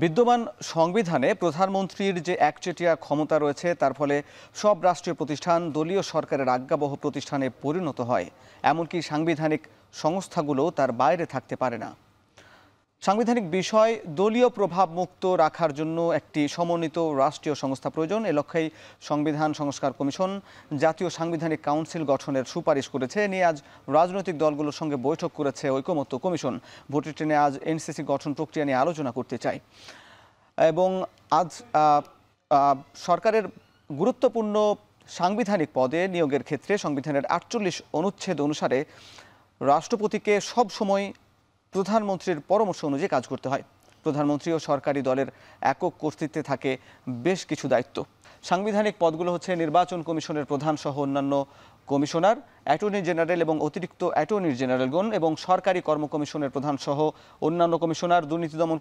বিদ্যমান সংবিধানে প্রধানমন্ত্রীর যে একচেটিয়া ক্ষমতা রয়েছে তার ফলে সব রাষ্ট্রীয় প্রতিষ্ঠান দলীয় সরকারের আজ্ঞাবহ প্রতিষ্ঠানে পরিণত হয়। এমনকি সাংবিধানিক সংস্থাগুলো তার বাইরে থাকতে পারে না। সাংবিধানিক বিষয় দলীয় প্রভাব মুক্ত রাখার জন্য একটি সমন্বিত রাষ্ট্রীয় সংস্থা প্রয়োজন। এ লক্ষ্যেই সংবিধান সংস্কার কমিশন জাতীয় সাংবিধানিক কাউন্সিল গঠনের সুপারিশ করেছে। নিয়ে আজ রাজনৈতিক দলগুলোর সঙ্গে বৈঠক করেছে ঐকমত্য কমিশন। ভোটের ট্রেনে আজ এনসিসি গঠন প্রক্রিয়া নিয়ে আলোচনা করতে চাই এবং আজ সরকারের গুরুত্বপূর্ণ সাংবিধানিক পদে নিয়োগের ক্ষেত্রে সংবিধানের ৪৮ অনুচ্ছেদ অনুসারে রাষ্ট্রপতিকে সব সময় প্রধানমন্ত্রীর পরামর্শ অনুযায়ী কাজ করতে হয়। প্রধানমন্ত্রী ও সরকারি দলের একক কর্তৃত্বে থাকে বেশ কিছু দায়িত্ব। সাংবিধানিক পদগুলো হচ্ছে নির্বাচন কমিশনের প্রধান সহ অন্যান্য কমিশনার, অ্যাটর্নি জেনারেল এবং অতিরিক্ত অ্যাটর্নি জেনারেলগণ এবং সরকারি কর্ম কমিশনের প্রধান সহ অন্যান্য কমিশনার, দুর্নীতি দমন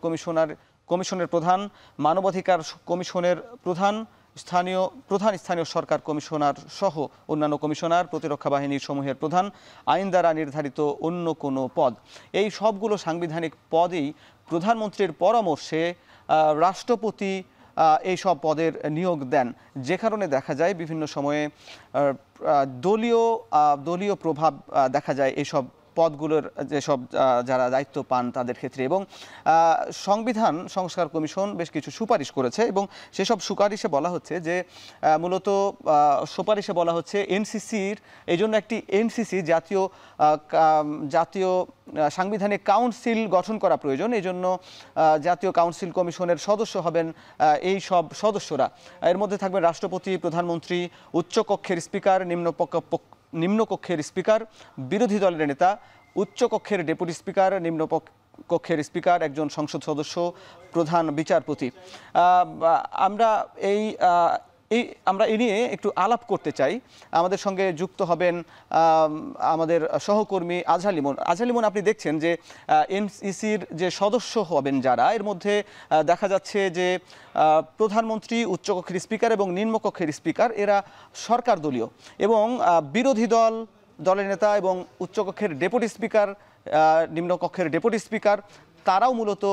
কমিশনের প্রধান, মানবাধিকার কমিশনের প্রধান, স্থানীয় সরকার কমিশনার সহ অন্যান্য কমিশনার, প্রতিরক্ষা বাহিনীর সমূহের প্রধান, আইন দ্বারা নির্ধারিত অন্য কোনো পদ। এই সবগুলো সাংবিধানিক পদেই প্রধানমন্ত্রীর পরামর্শে রাষ্ট্রপতি এই সব পদের নিয়োগ দেন, যে কারণে দেখা যায় বিভিন্ন সময়ে দলীয় প্রভাব দেখা যায় এইসব পদগুলোর যেসব যারা দায়িত্ব পান তাদের ক্ষেত্রে। এবং সংবিধান সংস্কার কমিশন বেশ কিছু সুপারিশ করেছে এবং সেসব সুপারিশে বলা হচ্ছে যে মূলত এনসিসির এই জন্য একটি এনসিসি জাতীয় সাংবিধানিক কাউন্সিল গঠন করা প্রয়োজন। এই জন্য জাতীয় কাউন্সিল কমিশনের সদস্য হবেন এই সব সদস্যরা। এর মধ্যে থাকবেন রাষ্ট্রপতি, প্রধানমন্ত্রী, উচ্চকক্ষের স্পিকার, নিম্নকক্ষের স্পিকার, বিরোধী দলের নেতা, উচ্চকক্ষের ডেপুটি স্পিকার, নিম্নকক্ষের স্পিকার, একজন সংসদ সদস্য, প্রধান বিচারপতি। আমরা এই নিয়ে একটু আলাপ করতে চাই। আমাদের সঙ্গে যুক্ত হবেন আমাদের সহকর্মী আজহার লিমন। আপনি দেখছেন যে এনসিসির যে সদস্য হবেন যারা, এর মধ্যে দেখা যাচ্ছে যে প্রধানমন্ত্রী, উচ্চকক্ষের স্পিকার এবং নিম্নকক্ষের স্পিকার এরা সরকার দলীয়, এবং বিরোধী দলের নেতা এবং উচ্চকক্ষের ডেপুটি স্পিকার, নিম্নকক্ষের ডেপুটি স্পিকার তারাও মূলত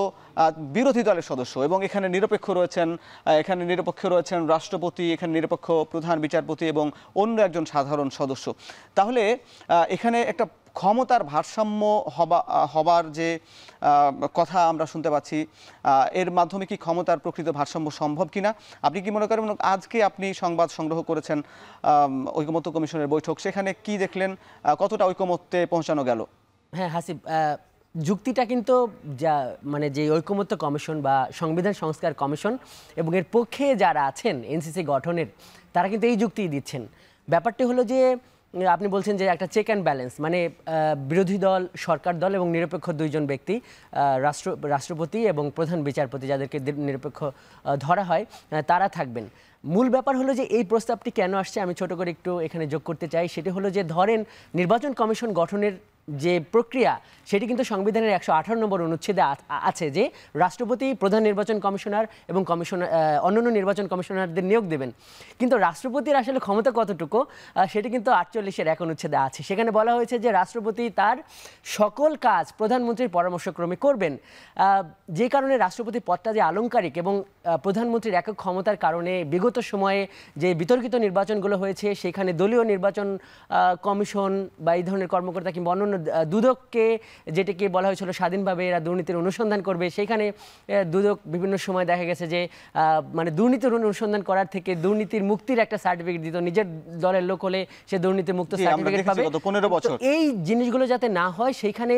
বিরোধী দলের সদস্য। এবং এখানে নিরপেক্ষ রয়েছেন রাষ্ট্রপতি, এখানে নিরপেক্ষ প্রধান বিচারপতি এবং অন্য একজন সাধারণ সদস্য। তাহলে এখানে একটা ক্ষমতার ভারসাম্য হবার যে কথা আমরা শুনতে পাচ্ছি, এর মাধ্যমে কি ক্ষমতার প্রকৃত ভারসাম্য সম্ভব কিনা আপনি কি মনে করেন? আজকে আপনি সংবাদ সংগ্রহ করেছেন ঐকমত্য কমিশনের বৈঠক, সেখানে কি দেখলেন, কতটা ঐকমত্যে পৌঁছানো গেল? হ্যাঁ হাসিব, যুক্তিটা কিন্তু যে ঐকমত্য কমিশন বা সংবিধান সংস্কার কমিশন এবং এর পক্ষে যারা আছেন এনসিসি গঠনের, তারা কিন্তু এই যুক্তি দিচ্ছেন। ব্যাপারটি হলো যে আপনি বলছেন যে একটা চেক অ্যান্ড ব্যালেন্স, মানে বিরোধী দল, সরকার দল এবং নিরপেক্ষ দুইজন ব্যক্তি, রাষ্ট্রপতি এবং প্রধান বিচারপতি, যাদেরকে নিরপেক্ষ ধরা হয়, তারা থাকবেন। মূল ব্যাপার হলো যে এই প্রস্তাবটি কেন আসছে আমি ছোট করে একটু এখানে যোগ করতে চাই। সেটি হলো যে ধরেন নির্বাচন কমিশন গঠনের যে প্রক্রিয়া, সেটি কিন্তু সংবিধানের ১১৮ নম্বর অনুচ্ছেদে আছে যে রাষ্ট্রপতি প্রধান নির্বাচন কমিশনার এবং অন্যান্য নির্বাচন কমিশনারদের নিয়োগ দেবেন। কিন্তু রাষ্ট্রপতির আসলে ক্ষমতা কতটুকু সেটি কিন্তু ৪৮-এর ১ অনুচ্ছেদে আছে। সেখানে বলা হয়েছে যে রাষ্ট্রপতি তার সকল কাজ প্রধানমন্ত্রীর পরামর্শক্রমে করবেন, যে কারণে রাষ্ট্রপতি পদটা যে আলংকারিক এবং প্রধানমন্ত্রীর একক ক্ষমতার কারণে বিগত সময়ে যে বিতর্কিত নির্বাচনগুলো হয়েছে সেখানে দলীয় নির্বাচন কমিশন বা এই ধরনের কর্মকর্তা কিংবা অন্যান্য দুদককে, যেটাকে বলা হয়েছিল স্বাধীনভাবে এরা দুর্নীতির অনুসন্ধান করবে, সেখানে দুদক বিভিন্ন সময় দেখা গেছে যে মানে দুর্নীতির অনুসন্ধান করার থেকে দুর্নীতির মুক্তির একটা সার্টিফিকেট দিত, নিজের দলের লোক হলে সে দুর্নীতি মুক্ত সার্টিফিকেট পাবে। এই জিনিসগুলো যাতে না হয় সেইখানে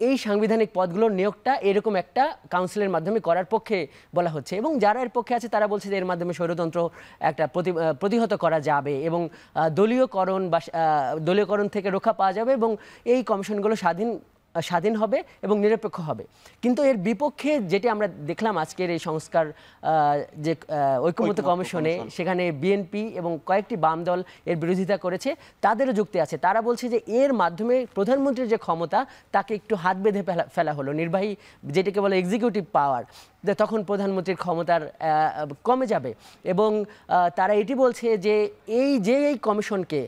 এই সাংবিধানিক পদগুলোর নিয়োগটা এরকম একটা কাউন্সিলের মাধ্যমে করার পক্ষে বলা হচ্ছে। এবং যারা এর পক্ষে আছে তারা বলছে যে এর মাধ্যমে স্বৈরতন্ত্র একটা প্রতিহত করা যাবে এবং দলীয়করণ থেকে রক্ষা পাওয়া যাবে এবং এই কমিশনগুলো স্বাধীন হবে এবং নিরপেক্ষ হবে। কিন্তু এর বিপক্ষে যেটি আমরা দেখলাম আজকের এই সংস্কার যে ঐকমত্য কমিশনে, সেখানে বিএনপি এবং কয়েকটি বাম দল এর বিরোধিতা করেছে। তাদেরও যুক্তি আছে, তারা বলছে যে এর মাধ্যমে প্রধানমন্ত্রীর যে ক্ষমতা তাকে একটু হাত বেঁধে ফেলা হলো, নির্বাহী যেটাকে বলে এক্সিকিউটিভ পাওয়ার, তখন প্রধানমন্ত্রীর ক্ষমতার কমে যাবে। এবং তারা এটি বলছে যে এই কমিশনকে,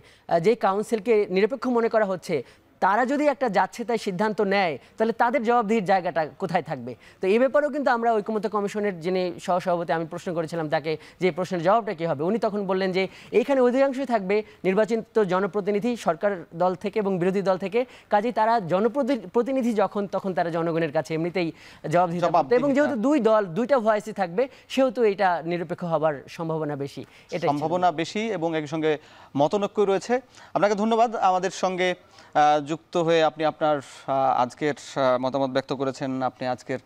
যে কাউন্সিলকে নিরপেক্ষ মনে করা হচ্ছে, তারা যদি একটা যাচ্ছে তাই সিদ্ধান্ত নেয় তাহলে তাদের জবাবদিহির জায়গাটা কোথায় থাকবে? তো এই ব্যাপারেও কিন্তু আমরা ঐকমত্য কমিশনের যিনি সহসভাপতি, আমি প্রশ্ন করেছিলাম তাকে যে এই প্রশ্নের জবাবটা কী হবে, উনি তখন বললেন যে এইখানে অধিকাংশই থাকবে নির্বাচিত জনপ্রতিনিধি সরকার দল থেকে এবং বিরোধী দল থেকে, কাজেই তারা জনপ্রতিনিধি যখন তখন তারা জনগণের কাছে এমনিতেই জবাবদিহিতা করতে, এবং যেহেতু দুই দল দুইটা ভয়েসই থাকবে সেহেতু এটা নিরপেক্ষ হবার সম্ভাবনা বেশি, এটা সম্ভাবনা বেশি এবং একই সঙ্গে মতনৈক্য রয়েছে। আপনাকে ধন্যবাদ আমাদের সঙ্গে যুক্ত হয়ে আপনি আপনার আজকের মতামত ব্যক্ত করেছেন, আপনি আজকের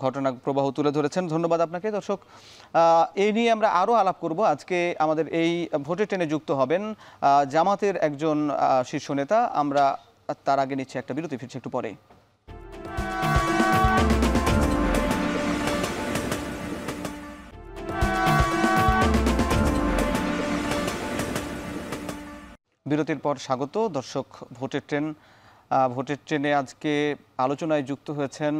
ঘটনা প্রবাহ তুলে ধরেছেন। ধন্যবাদ আপনাকে। দর্শক, এই নিয়ে আমরা আরও আলাপ করব। আজকে আমাদের এই ভোটের ট্রেনে যুক্ত হবেন জামাতের একজন শীর্ষ নেতা। আমরা তার আগে নিচ্ছি একটা বিরতি, ফিরছি একটু পরে। বিরতির পর স্বাগত। দর্শক, ভোটের ট্রেনে আজকে আলোচনায় যুক্ত হয়েছেন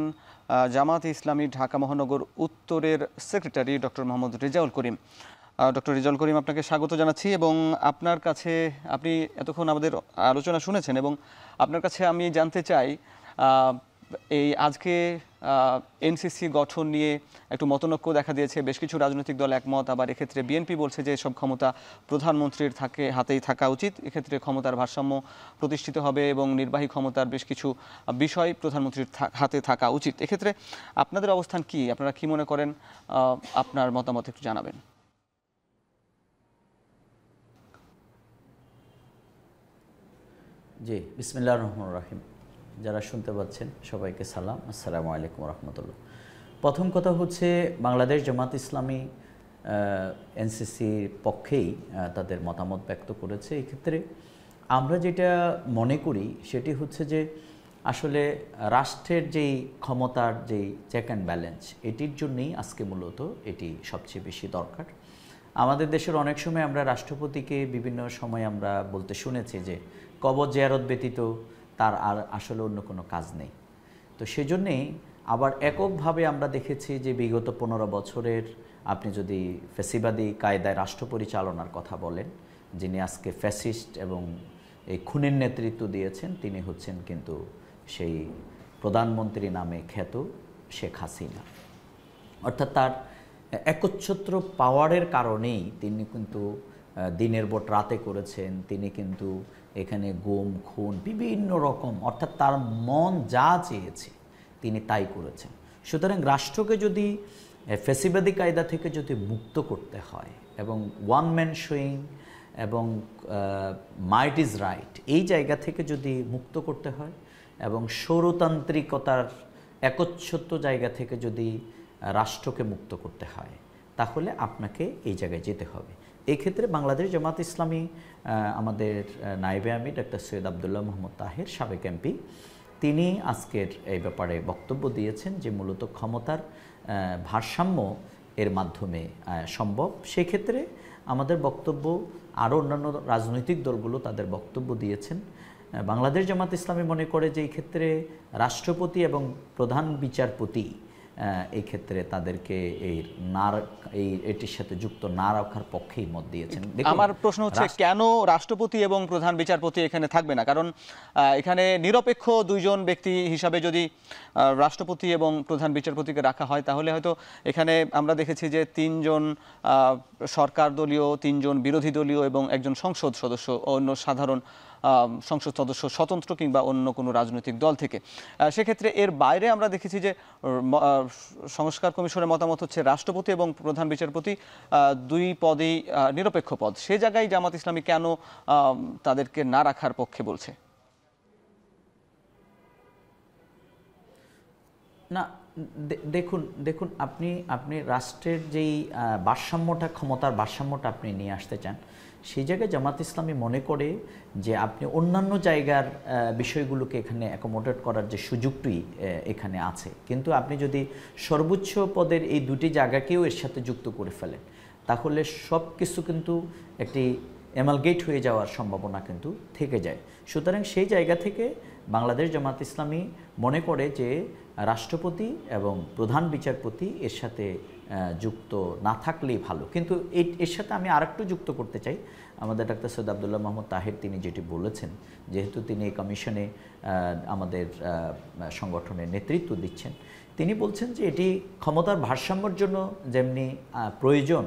জামাতে ইসলামী ঢাকা মহানগর উত্তরের secretary doctor Mohammad Rezaul Karim. Doctor Rezaul Karim, আপনাকে স্বাগত জানাচ্ছি এবং আপনার কাছে, আপনি এতক্ষণ আমাদের আলোচনা শুনেছেন এবং আপনার কাছে আমি জানতে চাই এই আজকে এনসিসি গঠন নিয়ে একটু মতনৈক্য দেখা দিয়েছে, বেশ কিছু রাজনৈতিক দল একমত, আবার এক্ষেত্রে বিএনপি বলছে যে সব ক্ষমতা প্রধানমন্ত্রীর হাতেই থাকা উচিত, এক্ষেত্রে ক্ষমতার ভারসাম্য প্রতিষ্ঠিত হবে এবং নির্বাহী ক্ষমতার বেশ কিছু বিষয় প্রধানমন্ত্রীর হাতে থাকা উচিত। এক্ষেত্রে আপনাদের অবস্থান কি? আপনারা কি মনে করেন? আপনার মতামত একটু জানাবেন। জি, বিসমিল্লাহির রহমানির রহিম। যারা শুনতে পাচ্ছেন সবাইকে সালাম, আসসালামু আলাইকুম রহমতুল্লাহ। প্রথম কথা হচ্ছে, বাংলাদেশ জামাত ইসলামী এনসিসির পক্ষেই তাদের মতামত ব্যক্ত করেছে। এক্ষেত্রে আমরা যেটা মনে করি সেটি হচ্ছে যে আসলে রাষ্ট্রের যেই ক্ষমতার যেই চেক অ্যান্ড ব্যালেন্স, এটির জন্যই আজকে মূলত এটি সবচেয়ে বেশি দরকার। আমাদের দেশের অনেক সময় আমরা রাষ্ট্রপতিকে বিভিন্ন সময় আমরা বলতে শুনেছি যে কবর জিয়ারত ব্যতীত তার আর আসলে অন্য কোনো কাজ নেই। তো সেজন্যেই আবার এককভাবে আমরা দেখেছি যে বিগত 15 বছরের আপনি যদি ফ্যাসিবাদী কায়দায় রাষ্ট্র পরিচালনার কথা বলেন, যিনি আজকে ফ্যাসিস্ট এবং এই খুনের নেতৃত্ব দিয়েছেন, তিনি হচ্ছেন কিন্তু সেই প্রধানমন্ত্রী নামে খ্যাত শেখ হাসিনা। অর্থাৎ তার একচ্ছত্র পাওয়ারের কারণেই তিনি কিন্তু দিনের ভোট রাতে করেছেন, তিনি কিন্তু এখানে গুম খুন বিভিন্ন রকম, অর্থাৎ তার মন যা চেয়েছে তিনি তাই করেছেন। সুতরাং রাষ্ট্রকে যদি ফ্যাসিবাদী কায়দা থেকে যদি মুক্ত করতে হয় এবং ওয়ান ম্যান শোয়িং এবং মাইট ইজ রাইট, এই জায়গা থেকে যদি মুক্ত করতে হয় এবং স্বৈরতান্ত্রিকতার একচ্ছত্র জায়গা থেকে যদি রাষ্ট্রকে মুক্ত করতে হয়, তাহলে আপনাকে এই জায়গায় যেতে হবে। এই ক্ষেত্রে বাংলাদেশ জামাত ইসলামী আমাদের নায়েবে আমির ডক্টর সৈয়দ আবদুল্লাহ মোহাম্মদ তাহের, সাবেক এমপি, তিনি আজকের এই ব্যাপারে বক্তব্য দিয়েছেন যে মূলত ক্ষমতার ভারসাম্য এর মাধ্যমে সম্ভব। সেক্ষেত্রে আমাদের বক্তব্য, আরও অন্যান্য রাজনৈতিক দলগুলো তাদের বক্তব্য দিয়েছেন। বাংলাদেশ জামাত ইসলামী মনে করে যে এই ক্ষেত্রে রাষ্ট্রপতি এবং প্রধান বিচারপতি এই ক্ষেত্রে তাদেরকে এটির সাথে যুক্ত না রাখার পক্ষেই মত দিয়েছেন। আমার প্রশ্ন হচ্ছে, কেন রাষ্ট্রপতি এবং প্রধান বিচারপতি এখানে থাকবে না? কারণ এখানে নিরপেক্ষ দুইজন ব্যক্তি হিসাবে যদি রাষ্ট্রপতি এবং প্রধান বিচারপতিকে রাখা হয়, তাহলে হয়তো এখানে আমরা দেখেছি যে 3 জন সরকার দলীয়, 3 জন বিরোধী দলীয় এবং একজন সংসদ সদস্য, অন্য সাধারণ সংসদ সদস্য স্বতন্ত্র কিংবা অন্য কোনো রাজনৈতিক দল থেকে। সেক্ষেত্রে এর বাইরে আমরা দেখেছি যে সংস্কার কমিশনের মতামত হচ্ছে রাষ্ট্রপতি এবং প্রধান বিচারপতি দুই পদেই নিরপেক্ষ পদ। সে জায়গায় জামাত ইসলামী কেন তাদেরকে না রাখার পক্ষে বলছে? না, দেখুন আপনি রাষ্ট্রের যেই ভারসাম্যটা, ক্ষমতার ভারসাম্যটা আপনি নিয়ে আসতে চান, সেই জায়গায় জামাত ইসলামী মনে করে যে আপনি অন্যান্য জায়গার বিষয়গুলোকে এখানে অ্যাকোমোডেট করার যে সুযোগটি এখানে আছে, কিন্তু আপনি যদি সর্বোচ্চ পদের এই দুটি জায়গাকেও এর সাথে যুক্ত করে ফেলেন, তাহলে সব কিছু কিন্তু একটি অ্যামালগেট হয়ে যাওয়ার সম্ভাবনা কিন্তু থেকে যায়। সুতরাং সেই জায়গা থেকে বাংলাদেশ জামাত ইসলামী মনে করে যে রাষ্ট্রপতি এবং প্রধান বিচারপতি এর সাথে যুক্ত না থাকলেই ভালো। কিন্তু এর সাথে আমি আরেকটু যুক্ত করতে চাই, আমাদের ডাক্তার সৈয়দ আব্দুল্লাহ মাহমুদ তাহের তিনি যেটি বলেছেন, যেহেতু তিনি এই কমিশনে আমাদের সংগঠনের নেতৃত্ব দিচ্ছেন, তিনি বলছেন যে এটি ক্ষমতার ভারসাম্যের জন্য যেমনি প্রয়োজন,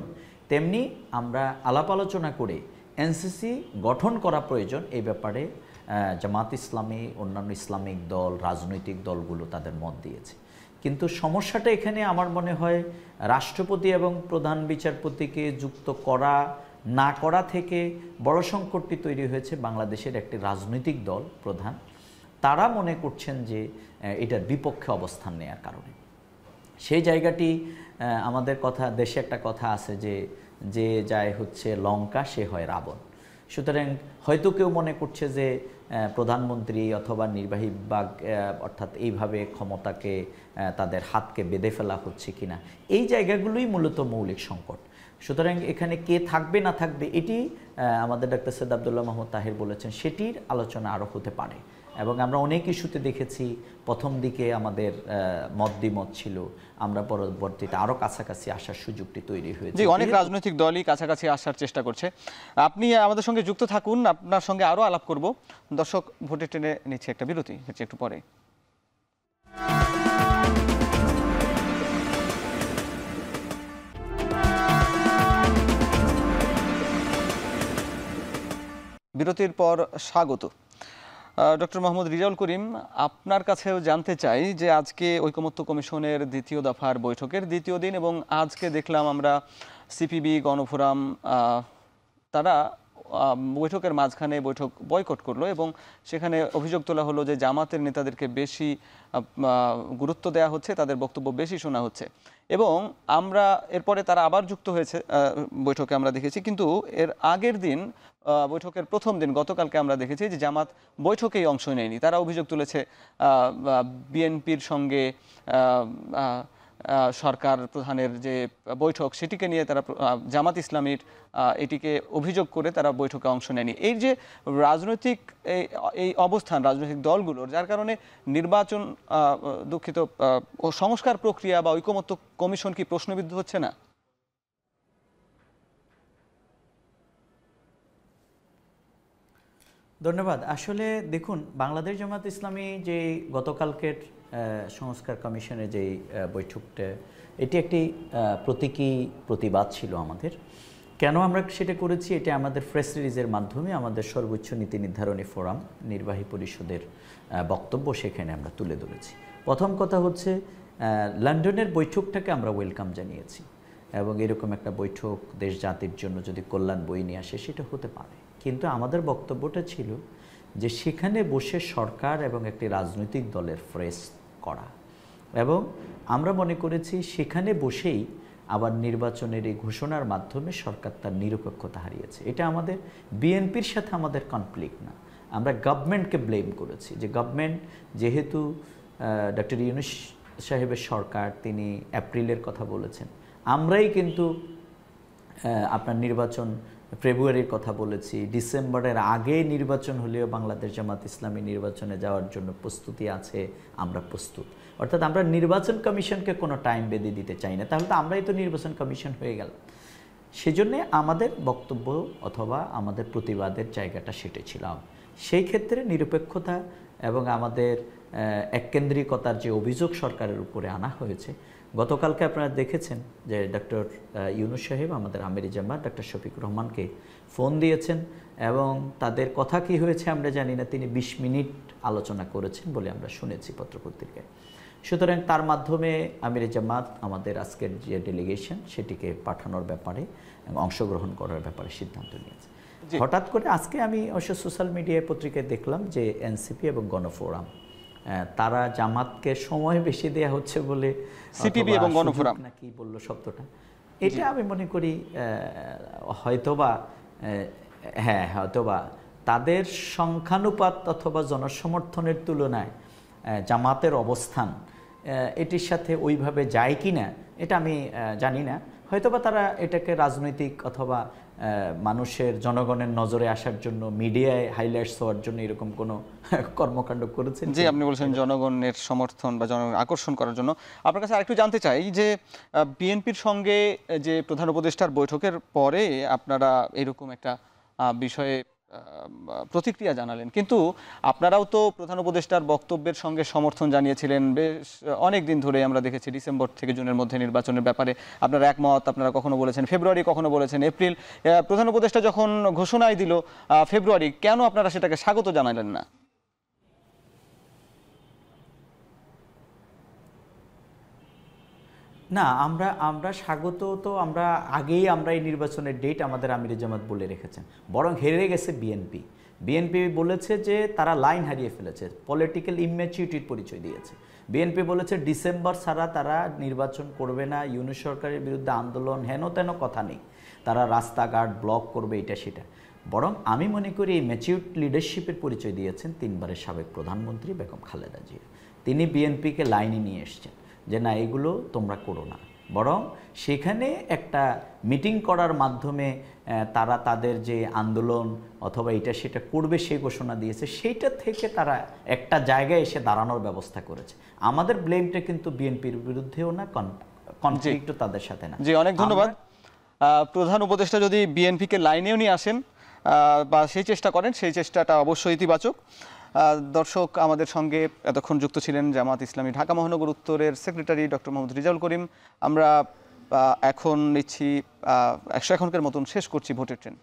তেমনি আমরা আলাপ আলোচনা করে এনসিসি গঠন করা প্রয়োজন। এই ব্যাপারে জামাত ইসলামী, অন্যান্য ইসলামিক দল, রাজনৈতিক দলগুলো তাদের মত দিয়েছে। কিন্তু সমস্যাটা এখানে আমার মনে হয় রাষ্ট্রপতি এবং প্রধান বিচারপতিকে যুক্ত করা না করা থেকে বড় সংকটটি তৈরি হয়েছে বাংলাদেশের একটি রাজনৈতিক দল প্রধান, তারা মনে করছেন যে এটার বিপক্ষে অবস্থান নেওয়ার কারণে। সেই জায়গাটি আমাদের কথা, দেশে একটা কথা আছে যে যে যায় হচ্ছে লঙ্কা সে হয় রাবণ। সুতরাং হয়তো কেউ মনে করছে যে প্রধানমন্ত্রী অথবা নির্বাহী বিভাগ অর্থাৎ এইভাবে ক্ষমতাকে তাদের হাতকে বেঁধে ফেলা হচ্ছে কিনা, এই জায়গাগুলোই মূলত মৌলিক সংকট। সুতরাং এখানে কে থাকবে না থাকবে এটি আমাদের ডাক্তার সৈয়দ আব্দুল্লাহ মাহমুদ তাহের বলেছেন, সেটির আলোচনা আরও হতে পারে। এবং আমরা অনেক ইস্যুতে দেখেছি প্রথম দিকে আমাদের মত দ্বিমত ছিল, আমরা পরবর্তীতে আরও কাছাকাছি আসার সুযোগটি তৈরি হয়েছে। জি, অনেক রাজনৈতিক দলই কাছাকাছি আসার চেষ্টা করছে। আপনি আমাদের সঙ্গে যুক্ত থাকুন, আপনার সঙ্গে আরও আলাপ করব। দর্শক, ভোটে টেনে নিচ্ছে একটা বিরতি, হচ্ছে একটু পরে। বিরতির পর স্বাগত। ডক্টর মোহাম্মদ রিজাউল করিম, আপনার কাছেও জানতে চাই যে আজকে ঐকমত্য কমিশনের দ্বিতীয় দফার বৈঠকের দ্বিতীয় দিন, এবং আজকে দেখলাম আমরা সিপিবি, গণফোরাম তারা বৈঠকের মাঝখানে বৈঠক বয়কট করলো এবং সেখানে অভিযোগ তোলা হলো যে জামাতের নেতাদেরকে বেশি গুরুত্ব দেওয়া হচ্ছে, তাদের বক্তব্য বেশি শোনা হচ্ছে। এবং আমরা এরপরে তারা আবার যুক্ত হয়েছে বৈঠকে, আমরা দেখেছি। কিন্তু এর আগের দিন, বৈঠকের প্রথম দিন গতকালকে আমরা দেখেছি যে জামাত বৈঠকেই অংশ নেয়নি। তারা অভিযোগ তুলেছে বিএনপির সঙ্গে সরকার প্রধানের যে বৈঠক সেটিকে নিয়ে তারা, জামাত ইসলামীর এটিকে অভিযোগ করে তারা বৈঠকে অংশ নেয়নি। এই যে রাজনৈতিক এই অবস্থান রাজনৈতিক দলগুলোর, যার কারণে নির্বাচন, দুঃখিত, সংস্কার প্রক্রিয়া বা ঐকমত্য কমিশন কি প্রশ্নবিদ্ধ হচ্ছে না? ধন্যবাদ। আসলে দেখুন, বাংলাদেশ জামাত ইসলামী যে গতকালকের সংস্কার কমিশনের যে বৈঠকটা, এটি একটি প্রতীকী প্রতিবাদ ছিল আমাদের। কেন আমরা সেটা করেছি, এটা আমাদের প্রেস রিলিজের মাধ্যমে আমাদের সর্বোচ্চ নীতি নির্ধারণী ফোরাম, নির্বাহী পরিষদের বক্তব্য সেখানে আমরা তুলে ধরেছি। প্রথম কথা হচ্ছে, লন্ডনের বৈঠকটাকে আমরা ওয়েলকাম জানিয়েছি, এবং এরকম একটা বৈঠক দেশ জাতির জন্য যদি কল্যাণ বই নিয়ে আসে সেটা হতে পারে। কিন্তু আমাদের বক্তব্যটা ছিল যে সেখানে বসে সরকার এবং একটি রাজনৈতিক দলের ফ্রেস করা, এবং আমরা মনে করেছি সেখানে বসেই আবার নির্বাচনের এই ঘোষণার মাধ্যমে সরকার তার নিরপেক্ষতা হারিয়েছে। এটা আমাদের বিএনপির সাথে আমাদের কনফ্লিক্ট না, আমরা গভর্নমেন্টকে ব্লেম করেছি যে গভর্নমেন্ট যেহেতু ডক্টর ইউনূস সাহেবের সরকার, তিনি এপ্রিলের কথা বলেছেন, আমরাই কিন্তু আপনার নির্বাচন ফেব্রুয়ারির কথা বলেছি, ডিসেম্বরের আগে নির্বাচন হলেও বাংলাদেশ জামাত ইসলামী নির্বাচনে যাওয়ার জন্য প্রস্তুতি আছে, আমরা প্রস্তুত। অর্থাৎ আমরা নির্বাচন কমিশনকে কোনো টাইম বেঁধে দিতে চাই না, তাহলে তো আমরাই তো নির্বাচন কমিশন হয়ে গেল। সেজন্য আমাদের বক্তব্য অথবা আমাদের প্রতিবাদের জায়গাটা সেটা ছিল। সেই ক্ষেত্রে নিরপেক্ষতা এবং আমাদের এককেন্দ্রিকতার যে অভিযোগ সরকারের উপরে আনা হয়েছে, গতকালকে আপনারা দেখেছেন যে ডক্টর ইউনূস সাহেব আমাদের আমিরে জামাত ডক্টর শফিকুর রহমানকে ফোন দিয়েছেন, এবং তাদের কথা কি হয়েছে আমরা জানি না, তিনি 20 মিনিট আলোচনা করেছেন বলে আমরা শুনেছি পত্রপত্রিকায়। সুতরাং তার মাধ্যমে আমিরে জামাত আমাদের আজকের যে ডেলিগেশন সেটিকে পাঠানোর ব্যাপারে এবং অংশগ্রহণ করার ব্যাপারে সিদ্ধান্ত নিয়েছে। হঠাৎ করে আজকে আমি অবশ্য সোশ্যাল মিডিয়ায় পত্রিকায় দেখলাম যে এনসিপি এবং গণফোরাম তারা জামাতকে সময় বেশি দেয়া হচ্ছে বলে, সিপিবি এবং গণফোরাম নাকি বললো শব্দটা, এটা আমি মনে করি হয়তোবা হয়তোবা তাদের সংখ্যানুপাত অথবা জনসমর্থনের তুলনায় জামাতের অবস্থান এটির সাথে ওইভাবে যায় কি না এটা আমি জানি না। হয়তোবা তারা এটাকে রাজনৈতিক অথবা মানুষের জনগণের নজরে আসার জন্য মিডিয়ায় হাইলাইটস হওয়ার জন্য এরকম কোনো কর্মকাণ্ড করেছেন। জি, আপনি বলেছেন জনগণের সমর্থন বা জনগণ আকর্ষণ করার জন্য। আপনার কাছে আরেকটু জানতে চাই যে বিএনপির সঙ্গে যে প্রধান উপদেষ্টার বৈঠকের পরে আপনারা এরকম একটা বিষয়ে প্রতিক্রিয়া জানালেন, কিন্তু আপনারাও তো প্রধান উপদেষ্টার বক্তব্যের সঙ্গে সমর্থন জানিয়েছিলেন বেশ অনেক দিন ধরে। আমরা দেখেছি ডিসেম্বর থেকে জুনের মধ্যে নির্বাচনের ব্যাপারে আপনারা একমত, আপনারা কখনো বলেছেন ফেব্রুয়ারি, কখনো বলেছেন এপ্রিল। প্রধান উপদেষ্টা যখন ঘোষণায় দিল ফেব্রুয়ারি, কেন আপনারা সেটাকে স্বাগত জানালেন না? না, আমরা স্বাগত তো আমরা আগেই এই নির্বাচনের ডেট আমাদের আমিরে জামাত বলে রেখেছেন, বরং হেরে গেছে বিএনপি। বিএনপি বলেছে যে তারা লাইন হারিয়ে ফেলেছে, পলিটিক্যাল ইম্যাচিউরিটির পরিচয় দিয়েছে। বিএনপি বলেছে ডিসেম্বর ছাড়া তারা নির্বাচন করবে না, ইউনূস সরকারের বিরুদ্ধে আন্দোলন হেন তেন কথা নেই, তারা রাস্তাঘাট ব্লক করবে এটা সেটা। বরং আমি মনে করি এই ম্যাচিউরড লিডারশিপের পরিচয় দিয়েছেন 3 বারের সাবেক প্রধানমন্ত্রী বেগম খালেদা জিয়া। তিনি বিএনপিকে লাইনে নিয়ে এসছেন যে না, এগুলো তোমরা করো না, বরং সেখানে একটা মিটিং করার মাধ্যমে তারা তাদের যে আন্দোলন অথবা এটা সেটা করবে সেই ঘোষণা দিয়েছে, সেইটা থেকে তারা একটা জায়গায় এসে দাঁড়ানোর ব্যবস্থা করেছে। আমাদের ব্লেমটা কিন্তু বিএনপির বিরুদ্ধেও না, কনফ্লিক্টও তাদের সাথে না। জি, অনেক ধন্যবাদ। প্রধান উপদেষ্টা যদি বিএনপিকে লাইনেও নিয়ে আসেন বা সেই চেষ্টা করেন, সেই চেষ্টাটা অবশ্যই ইতিবাচক। দর্শক, আমাদের সঙ্গে এতক্ষণ যুক্ত ছিলেন জামাত ইসলামী ঢাকা মহানগর উত্তরের সেক্রেটারি ডক্টর মোহাম্মদ রিজাউল করিম। আমরা এখন নিচ্ছি 101 এর মতন শেষ করছি ভোটের ট্রেন।